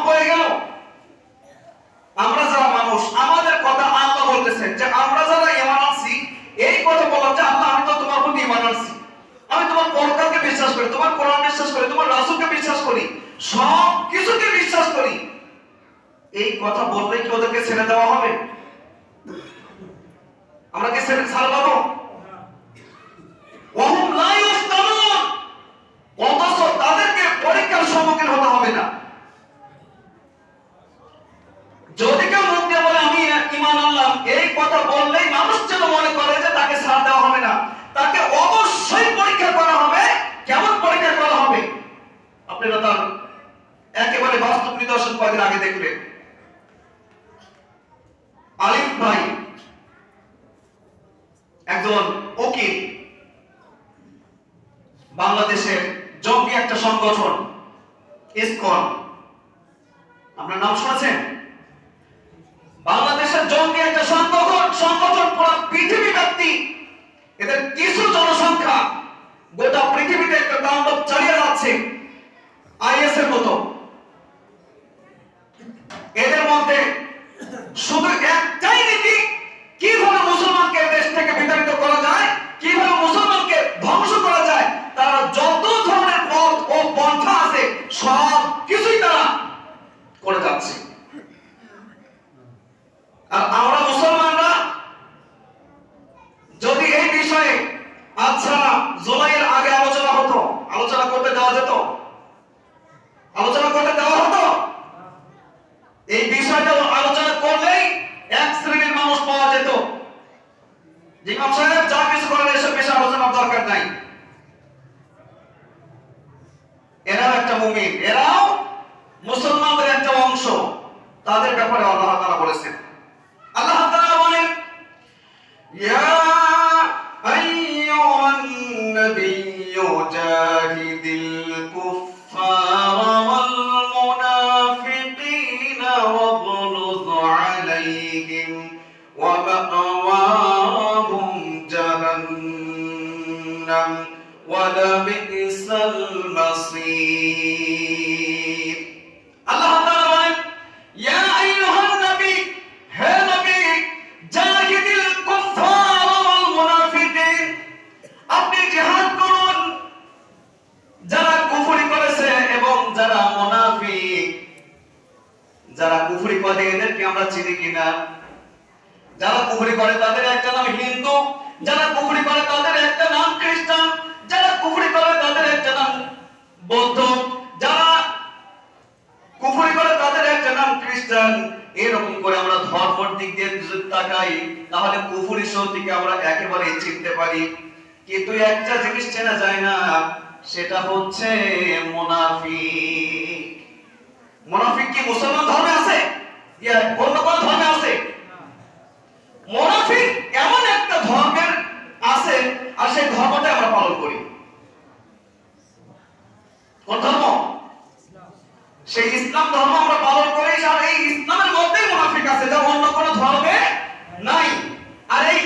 হয়ে গেল। আমরা যারা মানুষ, আমাদের কথা আল্লাহ বলতেছেন যে আমরা যারা ঈমান আনছি, এই কথা বললাম যে আল্লাহ আমি তো তোমার প্রতি ঈমান আনছি, আমি তোমার পরকালকে বিশ্বাস করি, তোমার কোরআন বিশ্বাস করি, তোমার রাসূলকে বিশ্বাস করি, সব কিছুকে বিশ্বাস করি। এই কথা বললে কি ওদেরকে ছেড়ে দেওয়া হবে? আমরা কি ছেড়ে ছাড়বো? ওয়াহুম লা ইফতানুন, অথচ তাদেরকে পরীক্ষার সম্মুখীন হতে হবে না। যদি কেউ মুখ দিয়ে বলে আমি ঈমান আনলাম, এই কথা বললেই মানুষ যেন মনে করে যে তাকে ছাড় দেওয়া হবে না, তাকে অবশ্যই পরীক্ষা করা হবে। কেমন পরীক্ষা করা হবে? আপনারা তার একেবারে বাস্তব নিদর্শন কয়েকদিন আগে দেখলেন। আলিফ ভাই একজন উকিল, বাংলাদেশের জঙ্গি একটা সংগঠন ইসকন, আপনার নাম শুনেছেন? বাংলাদেশের জঙ্গি একটা সংগঠন পুরো পৃথিবী ব্যাপী, এদের কিছু জনসংখ্যা গোটা পৃথিবীতে একটা তাণ্ডব চালিয়ে যাচ্ছে আইএস এর মতো। এদের মধ্যে শুধু একটাই নীতি, কিভাবে মুসলমানকে দেশ থেকে বিতাড়িত করা যায়, কিভাবে মুসলমানকে ধ্বংস করা যায়। তারা যত ধরনের পথ ও পন্থা আছে সব কিছুই তারা করে যাচ্ছে। আর আমরা মুসলমানরা যদি এই বিষয়ে আচ্ছা জুলাইয়ের আগে আলোচনা হতো, আলোচনা করতে দেওয়া যেত, আলোচনা করতে দেওয়া হতো, এই বিষয়টা আলোচনা করলেই এক শ্রেণীর মানুষ পাওয়া যেত যে ইমাম সাহেব যা কিছু করেন এসব বিষয়ে আলোচনার দরকার নাই। এরাও একটা মুমিন, এরাও মুসলমানদের একটা অংশ, তাদের ব্যাপারে আল্লাহ তাআলা বলেছেন। আল্লাহ তাআলা বলেন ইয়া আইয়ুহান নাবিয়্যু জাহিদিল কুফফারা ওয়াল মুনাফিকিনা ওয়াগলুয আলাইহিম ওয়া মা'ওয়াহুম জাহান্নাম ওয়া লাবিসাল মাসীর। আল্লাহ তাআলা বলেন ইয়া আইয়ুহান নবী, হে নবী, জাহিদিল কুফফার ওয়াল মুনাফিকিন, আপনি জিহাদ করুন যারা কুফরি করেছে এবং যারা মুনাফিক। যারা কুফরি করে এদেরকে আমরা চিনি কিনা? যারা কুফরি করে তাদের একটা নাম হিন্দু, যারা কুফরি করে তাদের একটা নাম খ্রিস্টান, যারা কুফরি করে তাদের একটা নাম বৌদ্ধ, যারা কুফরি করে তাদের একটা নাম খ্রিস্টান। এরকম করে আমরা ধর্মের দিক দিয়ে যদি তাকাই তাহলে কুফরি শক্তিকে আমরা একেবারে চিনতে পারি, কিন্তু একটা জিনিস চেনা যায় না, সেটা হচ্ছে মুনাফিক। মুনাফিক কি মুসলমান ধর্মে আছে? ইয়া অন্য কোন ধর্মে আছে? মুনাফিক এমন একটা ধর্মের আছে, আর সেই ধর্মটা আমরা পালন করি। কোন ধর্ম? সেই ইসলাম ধর্ম আমরা পালন করি, আর এই ইসলামের মধ্যেই মুনাফিক আছে, যা অন্য কোন ধর্মে নাই। আর এই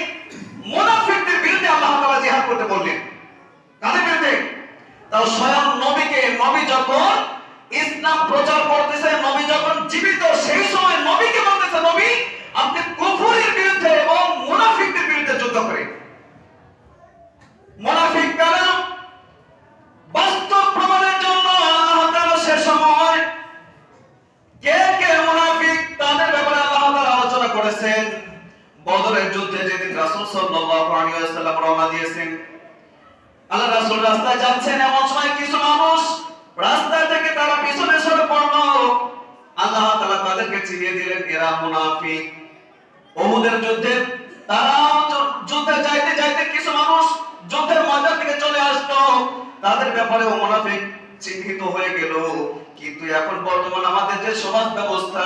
মুনাফিকদের বিরুদ্ধে আল্লাহ তাআলা জিহাদ করতে বললেন। কাদের বিরুদ্ধে? তাও স্বয়ং নবীকে, নবী যখন ইসলাম প্রচার করতেছে, নবী যখন জীবিত, সেই সময় নবীকে বলতেছে নবী আপনি কুফরির বিরুদ্ধে এবং মুনাফিকদের বিরুদ্ধে যুদ্ধ করেন। মুনাফিক কারা? বাস্তব প্রমাণের জন্য আল্লাহ তাআলা সে সময় কে কে মুনাফিক তাদের ব্যাপারে আল্লাহ তাআলা আলোচনা করেছেন। বদরের যুদ্ধে যেদিন রাসূল সাল্লাল্লাহু আলাইহি ওয়াসাল্লাম রওনা দিয়েছেন, আল্লাহ রাসূল রাস্তায় যাচ্ছেন, এমন সময় কিছু মানুষ রাস্তা থেকে তারা পিছনে সরে পড়ল। আল্লাহ তাআলা তাদেরকে চিনিয়ে দিলেন এরা মুনাফিক। উহুদের যুদ্ধে তারা যুদ্ধে যাইতে যাইতে কিছু মানুষ যুদ্ধের ময়দান থেকে চলে আসলো, তাদের ব্যাপারেও মুনাফিক চিহ্নিত হয়ে গেল। কিন্তু এখন বর্তমান আমাদের যে সমাজ ব্যবস্থা,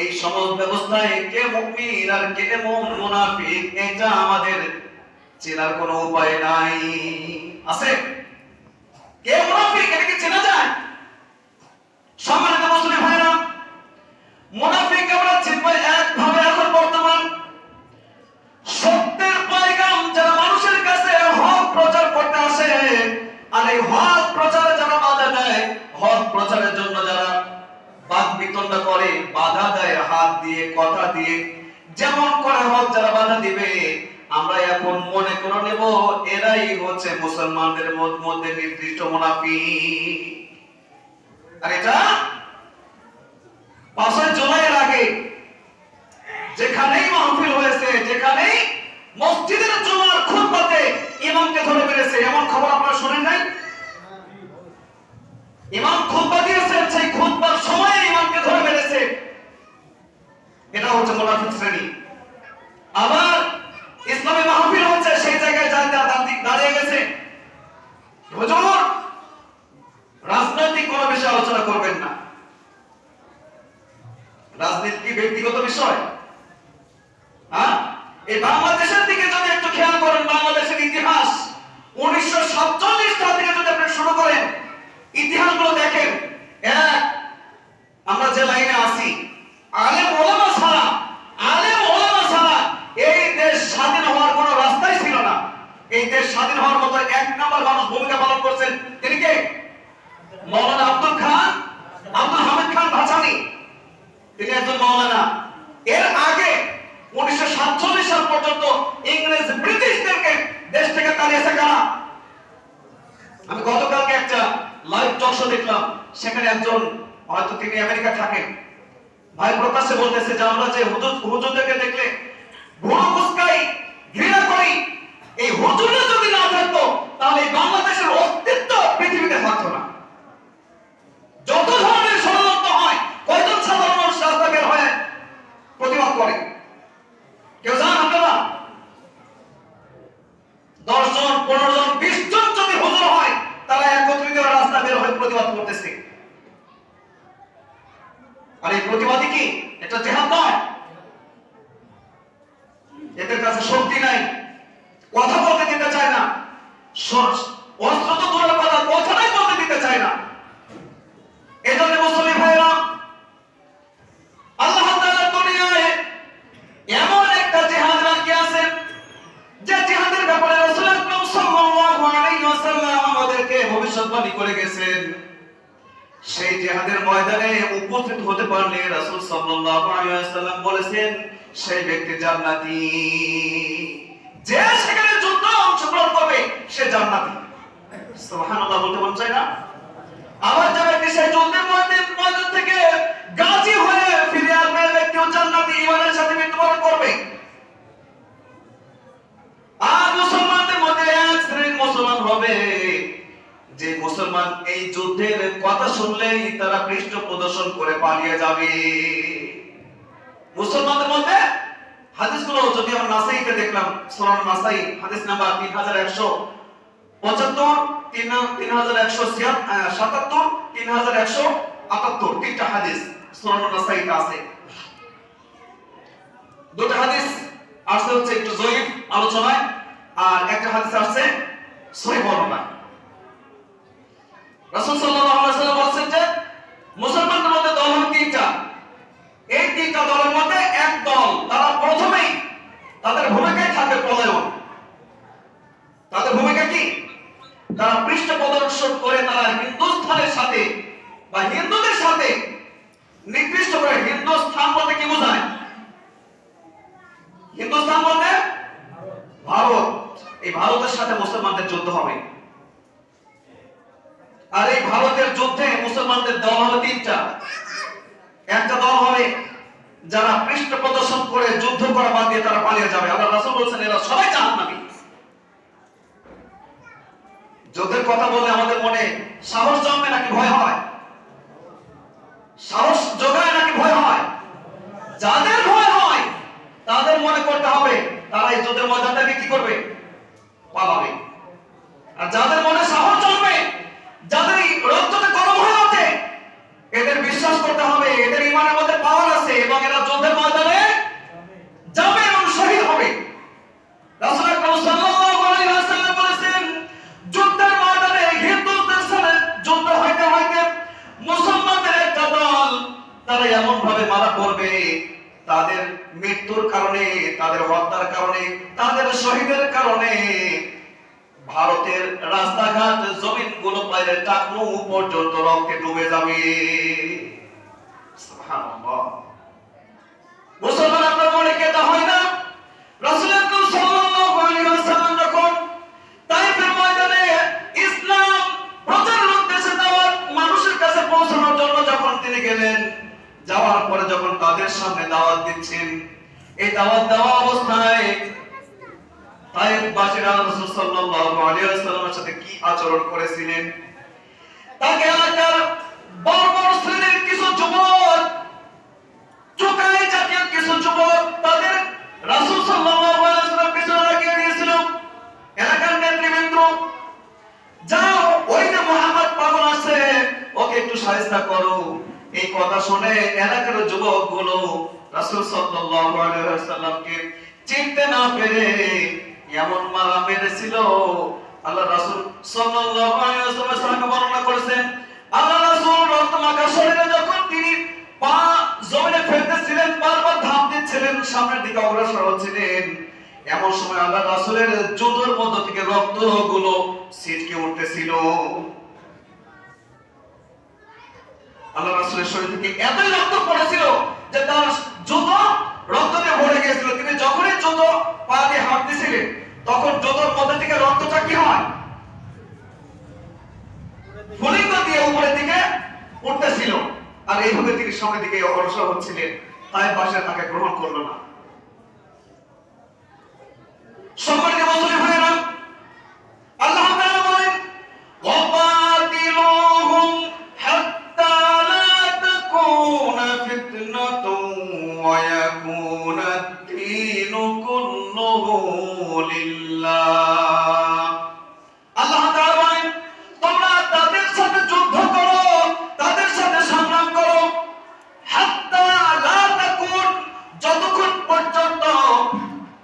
এই সমাজ ব্যবস্থায় কে মুমিন আর কে মুনাফিক এটা আমাদের চেনার কোনো উপায় নাই। আছে? কে মুনাফিক এটা কি চেনা যায়? সম্মানিত মুসলিম ভাইরা, মুনাফিক আমরা চিনব একভাবে। এখন বর্তমান সত্যের পয়গাম যারা মানুষের কাছে হক প্রচার করতে আসে, আর এই হক প্রচারে যারা বাধা দেয়, হক প্রচারের জন্য যারা বাকবিতণ্ড কথা দিয়ে যেমন করে হোক যারা বাধা দিবে, আমরা এখন মনে করে নেব এরাই হচ্ছে মুসলমানদের মধ্যে নির্দিষ্ট মুনাফিক। আর এটা 5 জুলাইয়ের আগে যেখানেই মাহফিল হয়েছে, যেখানেই মসজিদের জুমার খুতবাতে ইমামকে ধরে মেরেছে, এমন খবর আপনারা শুনেন নাই? ইমাম খুতবা দিয়েছেন, সেই খুতবার সময়ে ইমামকে ধরে মেরেছে। এটা হচ্ছে মুনাফিক শ্রেণী। আবার ইসলামী মাহফিল হচ্ছে, সেই জায়গায় দাঁড়িয়ে গেছে, হুজুর রাজনৈতিক কোনো বিষয়ে আলোচনা করবেন না। রাজনীতি কি ব্যক্তিগত বিষয়? এই বাংলাদেশের দিকে যদি একটু খেয়াল করেন, বাংলাদেশের ইতিহাস 1947 সাল থেকে যদি আপনি শুরু করেন, ইতিহাসগুলো দেখেন, আমরা যে লাইনে আছি, আলেম ওলামা ছাড়া এই দেশ স্বাধীন হওয়ার কোনো রাস্তাই ছিল না। এই দেশ স্বাধীন হওয়ার মতো এক নাম্বার মানুষ ভূমিকা পালন করছেন, তিনি কে? মাওলানা আব্দুল হামিদ খান ভাসানী। তিনি একজন মাওলানা। এর আগে 1947 সাল পর্যন্ত ইংরেজ ব্রিটিশদেরকে দেশ থেকে তাড়িয়েছে কারা? আমি গতকালকে একটা লাইভ টক শো দেখলাম, সেখানে একজন, হয়তো তিনি আমেরিকা থাকেন, ভাই প্রকাশ্যে বলতেছে যে আমরা যে হুজুরদেরকে দেখলে ভুরু কুঁচকাই, ঘৃণা করি, এই হুজুররা যদি না থাকতো তাহলে এই বাংলাদেশের অস্তিত্ব পৃথিবীতে থাকতো না। যত ধরনের ষড়যন্ত্র হয়, কয়জন সাধারণ মানুষ রাস্তা বের হয়ে প্রতিবাদ করে? কেউ জানেন আপনারা? 10 জন, 15 জন, 20 জন যদি হুজুর হয়, তারা একত্রিত রাস্তা বের হয়ে প্রতিবাদ করতেছে। আর এই প্রতিবাদী কি? এটা জিহাদ নয়। এদের কাছে শক্তি নাই, কথা বলতে দিতে চায় না, অস্ত্র তো দূরের কথা, কথাটাই বলতে দিতে চায় না। এজন্য মুসলিম ভাইরা, আল্লাহ তাআলা দুনিয়ায় এমন একটা জিহাদ রাখিয়েছেন, যে জিহাদের ব্যাপারে রাসূল আকরাম সাল্লাল্লাহু আলাইহি ওয়াসাল্লাম আমাদেরকে ভবিষ্যৎবাণী করে গেছেন। সেই জিহাদের ময়দানে উপস্থিত হতে পারলে রাসূল সাল্লাল্লাহু আলাইহি ওয়াসাল্লাম বলেছেন, সেই ব্যক্তি জান্নাতি। যে সেখানে যুদ্ধে অংশগ্রহণ করবে সে জান্নাতি। সুবহানাল্লাহ বলতে মন চায় না? আবার যে ব্যক্তি সেই যুদ্ধের ময়দান থেকে গাজী হয়ে ফিরে আসবে, ব্যক্তিও জান্নাতি, ঈমানের সাথে মৃত্যুবরণ করবে। আর মুসলমানদের মধ্যে এক শ্রেণীর মুসলমান হবে, যে মুসলমান এই যুদ্ধের কথা শুনলেই তারা পৃষ্ঠ প্রদর্শন করে পালিয়ে যাবে। মুসলমানদের মধ্যে হাদিসগুলো যদি আমরা নাসাইতে দেখলাম, সূরা নাসাই হাদিস নাম্বার 3175, 3177, 3178, তিনটা হাদিস সূরা নাসাইতে আছে। দুটো হাদিস আসছে হচ্ছে একটু জয়ীফ আলোচনায়, আর একটা হাদিস আসছে সহিহ বর্ণনায়। রাসূল সাল্লাল্লাহু আলাইহি ওয়াসাল্লাম বলেছেন যে মুসলমানদের মধ্যে দল হলো তিনটা। এই তিনটা দলের মধ্যে এক দল, তারা প্রথমেই তাদের ভূমিকায় থাকে পলায়ন। তাদের ভূমিকা কি? তারা পৃষ্ঠ প্রদর্শন করে তারা হিন্দুস্থানের সাথে বা হিন্দুদের সাথে, নির্দিষ্ট করে হিন্দুস্থান বলতে কি বোঝায়? হিন্দুস্তান বলতে ভারত। এই ভারতের সাথে মুসলমানদের যুদ্ধ হবে। আর এই ভারতের যুদ্ধে মুসলমানদের দল হলো তিনটা। একটা দল হবে যারা পৃষ্ঠ প্রদর্শন করে যুদ্ধ করা বাদ দিয়ে তারা পালিয়ে যাবে। আল্লাহ রাসূল বলেছেন এরা সবাই জাহান্নামী। যুদ্ধের কথা বললে আমাদের মনে সাহস জন্মে নাকি ভয় হয়? সাহস জোগায় নাকি ভয় হয়? যাদের ভয় হয় তাদের মনে করতে হবে তারা এই যুদ্ধের ময়দান থেকে কি করবে? পালাবে। আর যাদের মনে সাহস জন্মে, যাদের রক্ততে গরম হয়ে ওঠে, এদের বিশ্বাস করতে হবে এদের ঈমানের মধ্যে পাওয়ার আছে এবং এরা যুদ্ধের ময়দানে যাবে এবং শহীদ হবে। রাসূল আকরাম সাল্লাল্লাহু আলাইহি ওয়াসাল্লাম বলেছেন, যুদ্ধের ময়দানে হিন্দুদের সাথে যুদ্ধ হইতে হইতে মুসলমানদের একটা দল তারা এমন ভাবে মারা পড়বে, তাদের মৃত্যুর কারণে, তাদের হত্যার কারণে, তাদের শহীদের কারণে ভারতের রাস্তাঘাট, জমিনগুলো প্রায় টাকনু পর্যন্ত রক্তে ডুবে যাবে। সুবহানাল্লাহ। মুসলমান আপনার মনে কেতা হয় না? রাসূল আকরাম সাল্লাল্লাহু আলাইহি ওয়াসাল্লাম যখন তায়েফের ময়দানে ইসলাম প্রচারের উদ্দেশ্যে দাওয়াত মানুষের কাছে পৌঁছানোর জন্য যখন তিনি গেলেন, যাওয়ার পরে যখন তাদের সামনে দাওয়াত দিচ্ছেন, এই দাওয়াত দেওয়া অবস্থায় তায়েফবাসীরা রাসূল সাল্লাল্লাহু আলাইহি ওয়াসাল্লামের সাথে কি আচরণ করেছিলেন? তাকে এলাকার বড় বড় শ্রেণীর কিছু যুবক, চোখাই জাতীয় কিছু যুবক তাদের রাসূল সাল্লাল্লাহু আলাইহি ওয়াসাল্লাম পিছনে লাগিয়ে দিয়েছিল। এলাকার নেতৃবৃন্দ, যাও ওই যে মুহাম্মদ পাগল আছে, ওকে একটু শায়েস্তা করো। এই কথা শুনে এলাকার যুবকগুলো রাসূল সাল্লাল্লাহু আলাইহি ওয়াসাল্লামকে চিনতে না পেরে এমন মারা মেরেছিল। আল্লাহ রাসূল সাল্লাল্লাহু আলাইহি ওয়াসাল্লাম বর্ণনা করেছেন, আল্লাহ রাসূল রক্তমাখা শরীরে যখন তিনি পা জমিনে ফেলতেছিলেন, বারবার ধাপ দিচ্ছিলেন, সামনের দিকে অগ্রসর হচ্ছিলেন, এমন সময় আল্লাহ রাসূলের জুতোর মধ্য থেকে রক্তগুলো ছিটকে উঠতেছিল। আল্লাহ রাসূলের শরীর থেকে এতই রক্ত পড়েছিল যে তার জুতো রক্তে ভরে গিয়েছিল। তিনি যখনই জুতো পা দিয়ে হাঁটতেছিলেন, তখন জুতোর মধ্যে থেকে রক্তটা কি হয়? ফুলিঙ্গ দিয়ে উপরের দিকে উঠতেছিল। আর এইভাবে তিনি সামনের দিকে অগ্রসর হচ্ছিলেন। তাই বাসা তাকে গ্রহণ করলো না। সম্মানিত মুসলিম ভাইরা, আল্লাহ তাআলা বলেন, ওয়াকাতিলুহুম হাত্তা লা তাকুনা ফিতনাতুন ওয়া ইয়াকুনা আদ-দীনু কুল্লুহু লিল্লাহ। আল্লাহ তাআলা বলেন, তোমরা তাদের সাথে যুদ্ধ করো, তাদের সাথে সংগ্রাম করো, হাত্তা লা তাকুন, যতক্ষণ পর্যন্ত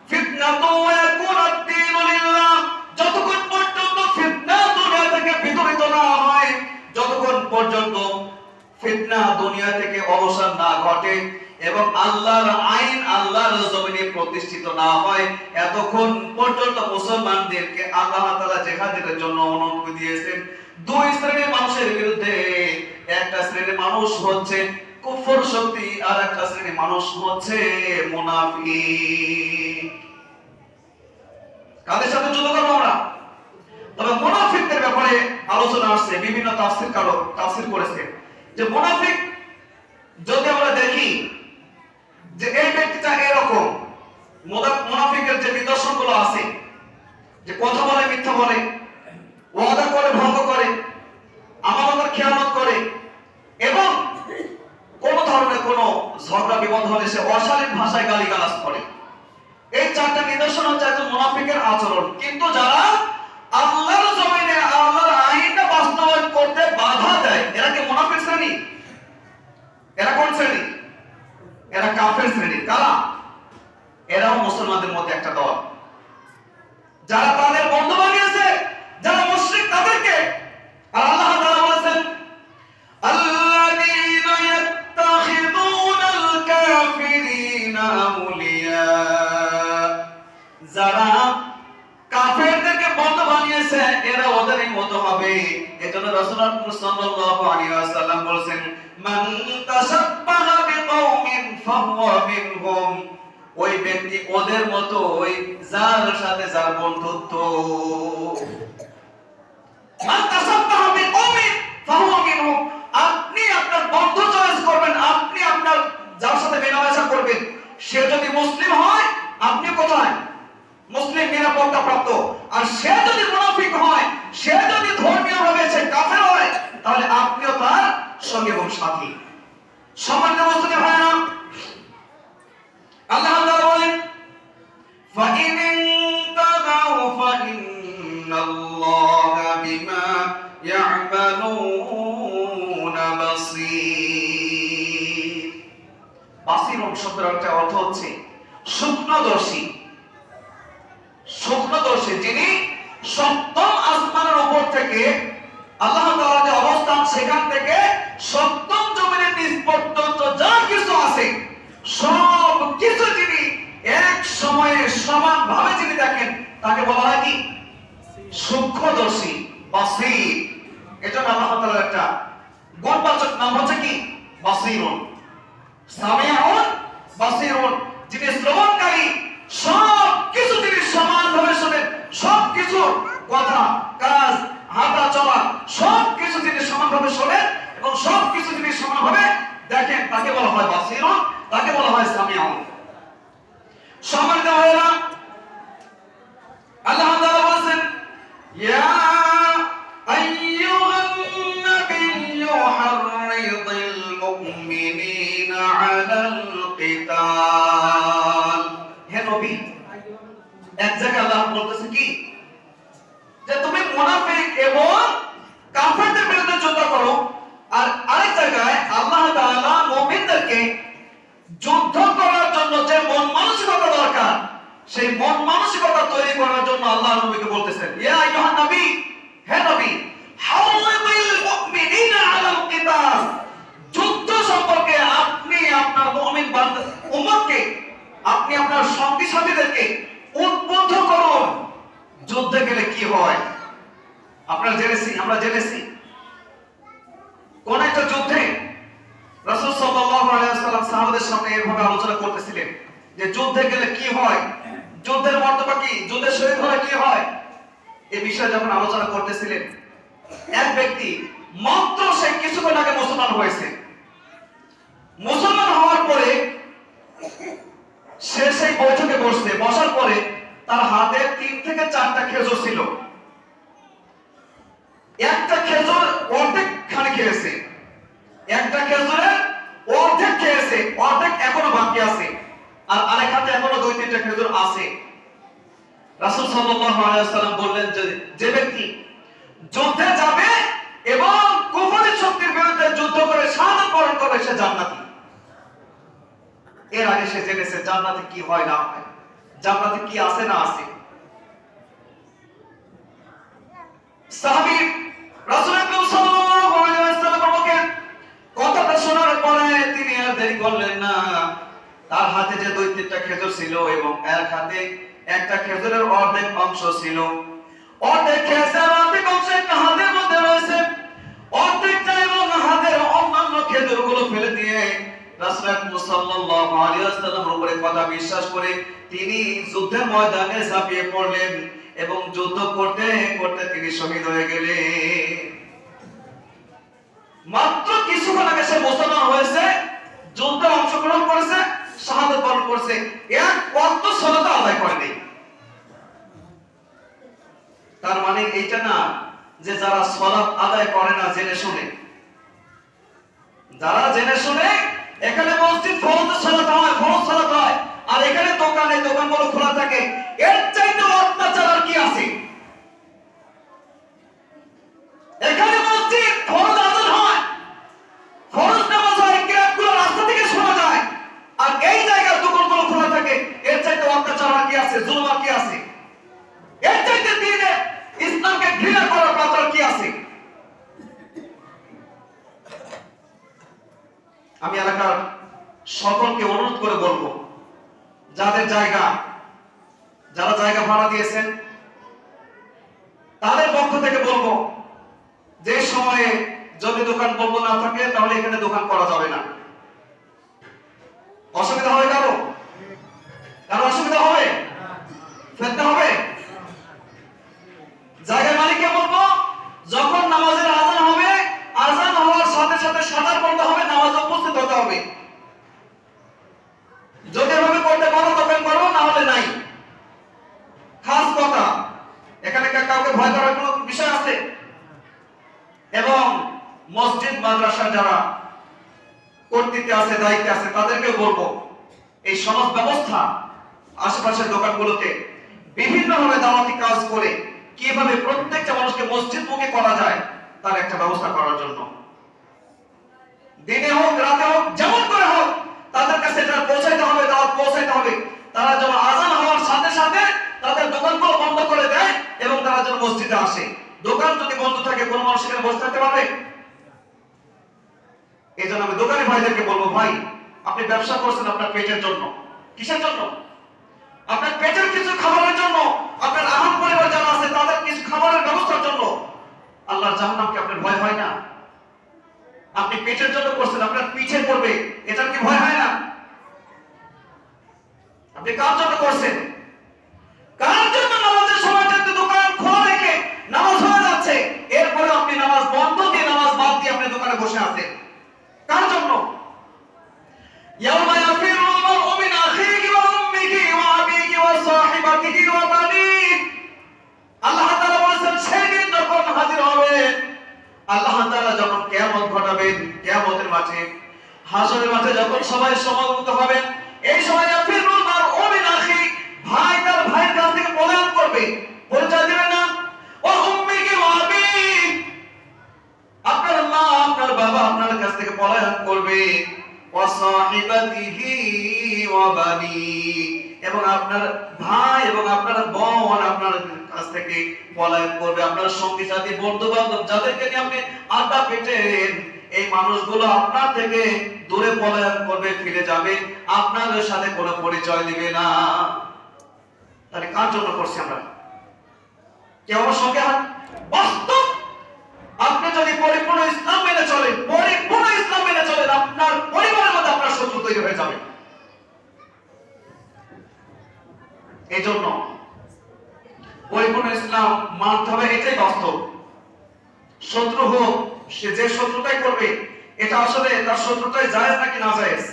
ফিতনাতুন ওয়া ইয়াকুনা আদ-দীনু লিল্লাহ, যতক্ষণ পর্যন্ত ফিতনা দুনিয়া থেকে বিতাড়িত না হয়, যতক্ষণ পর্যন্ত ফিতনা দুনিয়া থেকে অবসান না ঘটে এবং আল্লাহর আইন আল্লাহর জমিনে প্রতিষ্ঠিত না হয়, এতক্ষণ পর্যন্ত মুসলমানদেরকে আল্লাহ তাআলা জিহাদের জন্য অনুমতি দিয়েছেন। দুই শ্রেণীর মানুষের বিরুদ্ধে, একটা শ্রেণীর মানুষ হচ্ছে কুফর শক্তি, আর একটা শ্রেণীর মানুষ হচ্ছে মুনাফিক। কাদের সাথে যুদ্ধ করবো আমরা? তবে মুনাফিকদের ব্যাপারে আলোচনা আসছে, বিভিন্ন তাফসীর করেছে যে মুনাফিক যদি আমরা দেখি যে এই ব্যক্তিটা এরকম, মুনাফিকের যে নিদর্শনগুলো আছে, যে কথা বলে মিথ্যা বলে, ওয়াদা করে ভঙ্গ করে, আমানতের খেয়ানত করে এবং কোন ধরনের কোন ঝগড়া বিবাদ হলে সে অশালীন ভাষায় গালিগালাজ করে। এই চারটা নিদর্শন হচ্ছে একজন মুনাফিকের আচরণ। কিন্তু যারা আল্লাহর জমিনে আল্লাহর আইনটা বাস্তবায়ন করতে বাধা দেয়, এরা কি মুনাফিক শ্রেণী? এরা কোন শ্রেণী? এরা কাফের শ্রেণী। কারা? এরাও মুসলমানদের মধ্যে একটা দল, যারা তাদের বন্ধু বানিয়েছে, যারা মুশরিক তাদেরকে। আর আল্লাহ তাআলা বলেছেন, আল্লাযীনা ইয়াত্তাখিযুনাল কাফিরিনা আউলিয়া, যারা কাফেরদেরকে বন্ধু বানিয়েছে এরা ওদেরই মতো হবে। এজন্য রাসূলুল্লাহ সাল্লাল্লাহু আলাইহি ওয়াসাল্লাম বলেছেন, মান তাশাব্বাহা বিকাওমিন ফাহুয়া মিনহুম, ওই ব্যক্তি ওদের মতো, ওই যার সাথে যার বন্ধুত্ব। মান তাশাব্বাহা বিকাওমিন ফাহুয়া মিনহুম, আপনি আপনার বন্ধু চয়েস করবেন, আপনি আপনার যার সাথে মেলামেশা করবেন, সে যদি মুসলিম হয় আপনি কোথায়? মুসলিম নিরাপত্তা প্রাপ্ত। আর সে যদি মুনাফিক হয়, সে যদি ধর্মীয় ভাবে সে কাফের হয়, তাহলে আপনিও তার সঙ্গে এবং সাথী। সম্মানিত মুসলিম ভাইরা, আল্লাহ তাআলা বলেন, ফাইন ইনতাদাউ ফাইন্নাল্লাহা বিমা ইয়ামালুনা বাসীর। বাসীর শব্দের অর্থ হচ্ছে স্বপ্নদর্শী। স্বপ্নদর্শী, যিনি সপ্তম আসমানের উপর থেকে আল্লাহ তাআলার যে অবস্থান, সেখান থেকে সপ্তম জমিনের নিচ পর্যন্ত যা কিছু আছে সব কিছু যিনি এক সময়ে সমানভাবে যিনি দেখেন, তাকে বলা হয় কি? সূক্ষ্মদর্শী, বাসীর। এজন্য আল্লাহ তাআলার একটা গুণবাচক নাম হচ্ছে কি? বাসীরুন। সামিউন বাসিরুন, যিনি শ্রবণকারী, সব কিছু তিনি সমানভাবে শোনেন, সব কিছু কথা কাজ হাঁটা চলা সব কিছু তিনি সমানভাবে শোনেন এবং সব কিছু তিনি সমানভাবে দেখেন, তাকে বলা হয় বাসিরুন, তাকে বলা হয় সামিউন। সম্মানিত ভাইরা, আল্লাহ তাআলা বলেছেন, ইয়া আইয়ুহান নাবিয়্যু হাররিদিল মুমিনিনা আলাল কিতাল। হে নবী, এক জায়গায় আল্লাহ বলতেছে কি, যে তুমি মুনাফিক এবং কাফেরদের বিরুদ্ধে যুদ্ধ করো, আর আরেক জায়গায় আল্লাহ তাআলা মুমিনদেরকে যুদ্ধ করার জন্য যে মন মানসিকতা দরকার, সেই মন মানসিকতা তৈরি করার জন্য আল্লাহ নবীকে বলতেছেন, ইয়া আইয়ুহান নবী, হে নবী, হাররিদিল মুমিনিনা আলাল কিতাল। যুদ্ধ সম্পর্কে আপনি আপনার মুমিন বান্দা উম্মতকে, আপনি আপনার সঙ্গী সাথীদেরকে উদ্বুদ্ধ করুন। যুদ্ধে গেলে কি হয় আমরা জেনেছি কোন একটা যুদ্ধে রাসূল সাল্লাল্লাহু আলাইহি ওয়াসাল্লাম সাহাবাদের সামনে এভাবে আলোচনা করতেছিলেন যে যুদ্ধে গেলে কি হয়, যুদ্ধের মর্যাদা কি, যুদ্ধে শহীদ হলে কি হয়। এই বিষয়ে যখন আলোচনা করতেছিলেন, এক ব্যক্তি মাত্র সে কিছুক্ষণ আগে মুসলমান হয়েছে, মুসলমান হওয়ার পরে সে সেই বৈঠকে বসছে, বসার পরে তার হাতে 3 থেকে 4টা খেজুর ছিল। একটা খেজুর অর্ধেক খানি খেয়েছে, একটা খেজুরের অর্ধেক খেয়েছে, অর্ধেক এখনো বাকি আছে, আর আরেক হাতে এখনো 2-3টা খেজুর আছে। রাসূল সাল্লাল্লাহু আলাইহি ওয়াসাল্লাম বললেন যে ব্যক্তি যুদ্ধে যাবে এবং কুফরি শক্তির বিরুদ্ধে যুদ্ধ করে শাহাদাত বরণ করবে সে জান্নাতি। এর আগে সে জেনেছে জান্নাতে কি হয় না হয়, জান্নাতে কি আছে না আছে। সাহাবী রাসূল আকরাম সাল্লাল্লাহু আলাইহি ওয়াসাল্লামের কথাটা শোনার পরে তিনি আর দেরি করলেন না, তার হাতে যে 2-3টা খেজুর ছিল এবং এক হাতে একটা খেজুরের অর্ধেক অংশ ছিল, অর্ধেক খেয়েছে আর অর্ধেক অংশ একটা হাতের মধ্যে রয়েছে, অর্ধেকটা এবং হাতের অন্যান্য খেজুরগুলো ফেলে দিয়ে রাসূল আকরাম সাল্লাল্লাহু আলাইহি ওয়াসাল্লামের উপরে কথা বিশ্বাস করে তিনি যুদ্ধের ময়দানে ঝাঁপিয়ে পড়লেন এবং যুদ্ধ করতে করতে তিনি শহীদ হয়ে গেলেন। মাত্র কিছুক্ষণ আগে সে মুসলমান হয়েছে, যুদ্ধে অংশগ্রহণ করেছে, শাহাদাত বরণ করেছে, এক ওয়াক্ত সালাত আদায় করেনি। তার মানে এইটা না যে যারা সালাত আদায় করে না জেনে শুনে, যারা জেনে শুনে এখানে মসজিদ ফরজ সালাত হয়, ফরজ সালাত হয়, আর এখানে দোকানগুলো খোলা থাকে, এর চাইতে অত্যাচার আর কি আছে। এখানে মসজিদ ফরজ আযান হয়, ফরজ নামাজ হয়, কিরাতগুলো রাস্তা থেকে শোনা যায়, আর এই জায়গায় দোকানগুলো খোলা থাকে, এর চাইতে অত্যাচার আর কি আছে, জুলুম আর কি আছে, এর চাইতে দ্বীনে ইসলামকে ঘৃণা করার কথা কি আছে। আমি এলাকার সকলকে অনুরোধ করে বলবো, যারা জায়গা ভাড়া দিয়েছেন তাদের পক্ষ থেকে বলবো, যে সময়ে যদি দোকান বন্ধ না থাকে তাহলে এখানে দোকান করা যাবে না। অসুবিধা হবে কারো অসুবিধা হবে, ফেলতে হবে। জায়গা মালিককে বলবো, যখন নামাজের আযান হবে, আযান হওয়ার সাথে সাথে সাতার পড়তে হবে, নামাজে উপস্থিত হতে হবে। যদি এভাবে করতে পারো দোকান করো, না হলে নাই। খাস কথা, এখানে কাউকে ভয় করার কোনো বিষয় আছে? এবং মসজিদ মাদ্রাসা যারা কর্তৃত্বে আছে, দায়িত্বে আছে, তাদেরকে বলবো এই সমাজ ব্যবস্থা আশেপাশের দোকানগুলোতে বিভিন্নভাবে দাওয়াতি কাজ করে কিভাবে প্রত্যেকটা মানুষকে মসজিদমুখী করা যায় তার একটা ব্যবস্থা করার জন্য, দিনে হোক রাতে হোক যেমন করে হোক তাদের কাছে এটা পৌঁছাইতে হবে, দাওয়াত পৌঁছাইতে হবে। তারা যেন আযান হওয়ার সাথে সাথে তাদের দোকানগুলো বন্ধ করে দেয় এবং তারা যেন মসজিদে আসে। দোকান যদি বন্ধ থাকে কোনো মানুষ এখানে বসে থাকতে পারবে? এই জন্য আমি দোকানি ভাইদেরকে বলবো, ভাই আপনি ব্যবসা করছেন আপনার পেটের জন্য, কিসের জন্য? আপনার পেটের কিছু খাবারের জন্য, আপনার আহার পরিবার যারা আছে তাদের কিছু খাবারের ব্যবস্থার জন্য। আল্লাহর জাহান্নামকে আপনার ভয় হয় না? আপনি পেটের জন্য করছেন, আপনার পিঠে পড়বে, এটার কি ভয় হয় না? হাসরের মাঠে যখন সবাই সমবেত হবেন, এই সময় ইয়াফিরুল মারউ মিন আখি, ভাই তার ভাইয়ের কাছ থেকে পলায়ন করবে, পরিচয় দিবে না। ও উম্মিহি ওয়া আবি, আপনার মা আপনার বাবা আপনার কাছ থেকে পলায়ন করবে। ওয়া সাহিবাতিহি ওয়া বানি, এবং আপনার ভাই এবং আপনার বোন আপনার কাছ থেকে পলায়ন করবে। আপনার সঙ্গী সাথী বন্ধু বান্ধব যাদেরকে নিয়ে আপনি আড্ডা পেটেন, এই মানুষগুলো আপনার থেকে দূরে পলায়ন করবে, ফিরে যাবে, আপনাদের সাথে কোনো পরিচয় দিবে না। তাহলে কার জন্য করছি আমরা? কেউ আমার সঙ্গে হাত? বাস্তব আপনি যদি পরিপূর্ণ ইসলাম মেনে চলেন, পরিপূর্ণ ইসলাম মেনে চলেন, আপনার পরিবারের মধ্যে আপনার শত্রু তৈরি হয়ে যাবে। এই জন্য পরিপূর্ণ ইসলাম মানতে হবে, এটাই বাস্তব। শত্রু হোক, সে যে শত্রুতাই করবে, এটা আসলে তার শত্রুতাই জায়েজ নাকি না জায়েজ?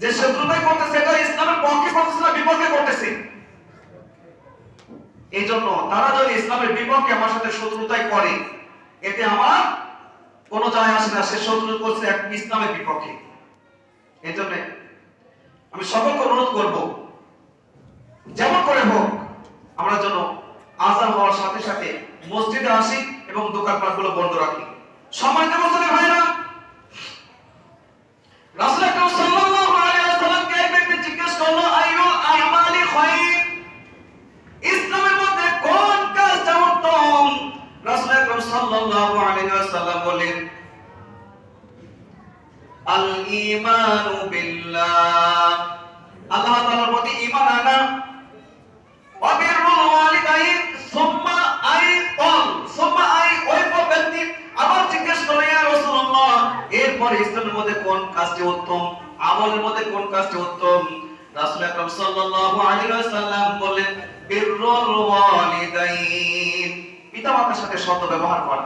যে শত্রুতাই করতেছে এটা ইসলামের পক্ষে করতেছে না বিপক্ষে করতেছে? এই জন্য তারা যদি ইসলামের বিপক্ষে আমার সাথে শত্রুতাই করে, এতে আমার কোনো যায় আসে না, সে শত্রু করছে ইসলামের বিপক্ষে। এই জন্য আমি সকলকে অনুরোধ করব, যেমন করে হোক আমরা যেন আযান হওয়ার সাথে সাথে মসজিদে আসি এবং দোকানপাটগুলো বন্ধ রাখি। সম্মানিত মুসলিম ভাইরা, রাসূল আকরাম সাল্লাল্লাহু আলাইহি ওয়াসাল্লামকে এক ব্যক্তি জিজ্ঞেস করলো, আইয়ুল আমালি খায়র, ইসলামের মধ্যে কোন কাজটা উত্তম? রাসূল আকরাম সাল্লাল্লাহু আলাইহি ওয়াসাল্লাম বলেন, আল ঈমানু বিল্লাহ, আল্লাহ তাআলার প্রতি ঈমান আনা, ওয়া বিররুল ওয়ালিদাইন, সুম্মা আইতাল, সুম্মা আই, ওই ব্যক্তি আবার জিজ্ঞেস করে, ইয়া রাসূলুল্লাহ, এরপরে ইসলামের মধ্যে কোন কাজটি উত্তম, আমলের মধ্যে কোন কাজটি উত্তম? রাসূল আকরাম সাল্লাল্লাহু আলাইহি ওয়াসাল্লাম বলেন, বিররুল ওয়ালিদাইন, পিতামাতার সাথে সৎ ব্যবহার করা।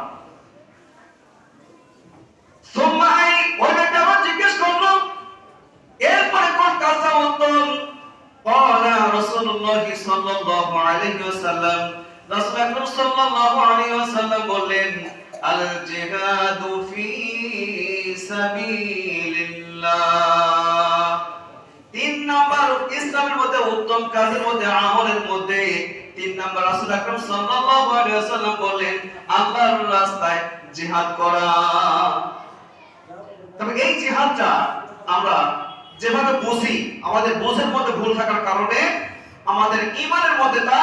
সুম্মা আই, ওই ব্যক্তি আবার জিজ্ঞেস করলো, এরপরে কোন কাজটা উত্তম? ক্বালা রাসূলুল্লাহ সাল্লাল্লাহু আলাইহি ওয়াসাল্লাম, রাসূল আকরাম সাল্লাল্লাহু আলাইহি ওয়াসাল্লাম বললেন, আল জিহাদু ফি সাবিলিল্লাহ। 3 নাম্বার ইসলামের মধ্যে উত্তম কাজের মধ্যে, আমলের মধ্যে 3 নাম্বার রাসূল আকরাম সাল্লাল্লাহু আলাইহি ওয়াসাল্লাম বললেন, আল্লাহর রাস্তায় জিহাদ করা। তবে এই জিহাদটা আমরা যেভাবে বুঝি, আমাদের বোঝের মধ্যে ভুল থাকার কারণে আমাদের ঈমানের মধ্যে তা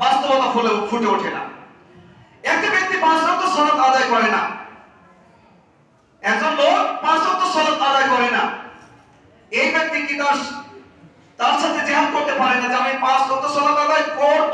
বাস্তবতা ফুটে ওঠে না। একটা ব্যক্তি 5 ওয়াক্ত সালাত আদায় করে না, একজন লোক 5 ওয়াক্ত সালাত আদায় করে না, এই ব্যক্তি কি তার সাথে জিহাদ করতে পারে না যে আমি 5 ওয়াক্ত সালাত আদায় করব?